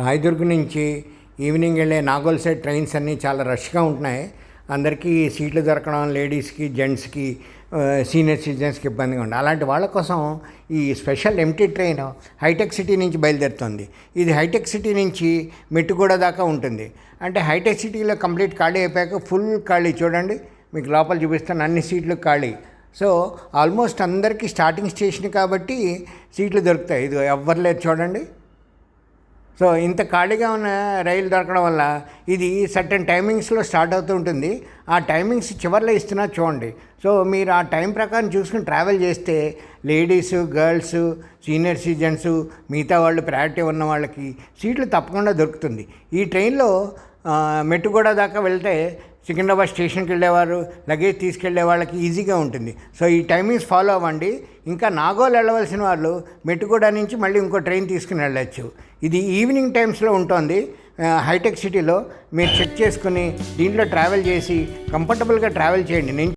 రాయదుర్గ్ నుంచి ఈవినింగ్ వెళ్ళే Nagole side trains అన్నీ చాలా రష్గా ఉంటున్నాయి. అందరికీ సీట్లు దొరకడం లేడీస్కి, జెంట్స్కి, సీనియర్ సిటిజన్స్కి ఇబ్బందిగా ఉంది. అలాంటి వాళ్ళ కోసం ఈ special MT train Hitech City నుంచి బయలుదేరుతుంది. ఇది హైటెక్ సిటీ నుంచి మెట్టుగూడ దాకా ఉంటుంది. అంటే హైటెక్ సిటీలో కంప్లీట్ ఖాళీ అయిపోయాక ఫుల్ ఖాళీ చూడండి, మీకు లోపల చూపిస్తాను, అన్ని సీట్లు ఖాళీ. సో ఆల్మోస్ట్ అందరికీ స్టార్టింగ్ స్టేషన్ కాబట్టి సీట్లు దొరుకుతాయి. ఇది ఎవ్వరు లేదు చూడండి. సో ఇంత ఖాళీగా ఉన్న రైలు దొరకడం వల్ల ఇది సర్టెన్ టైమింగ్స్లో స్టార్ట్ అవుతూ ఉంటుంది. ఆ టైమింగ్స్ చివర్లో ఇస్తున్నా చూడండి. సో మీరు ఆ టైం ప్రకారం చూసుకుని ట్రావెల్ చేస్తే లేడీస్, గర్ల్స్, సీనియర్ సిటిజన్స్, మిగతా వాళ్ళు ప్రయారిటీ ఉన్న వాళ్ళకి సీట్లు తప్పకుండా దొరుకుతుంది. ఈ ట్రైన్లో మెట్టుగూడ దాకా వెళ్తే సికింద్రాబాద్ స్టేషన్కి వెళ్ళేవారు, లగేజ్ తీసుకెళ్లే వాళ్ళకి ఈజీగా ఉంటుంది. సో ఈ టైమింగ్స్ ఫాలో అవ్వండి. ఇంకా నాగోల్ వెళ్ళవలసిన వాళ్ళు మెట్టుగూడ నుంచి మళ్ళీ ఇంకో ట్రైన్ తీసుకుని వెళ్ళచ్చు. ఇది ఈవినింగ్ టైమ్స్లో ఉంటుంది హైటెక్ సిటీలో. మీరు చెక్ చేసుకుని దీంట్లో ట్రావెల్ చేసి కంఫర్టబుల్గా ట్రావెల్ చేయండి. నేను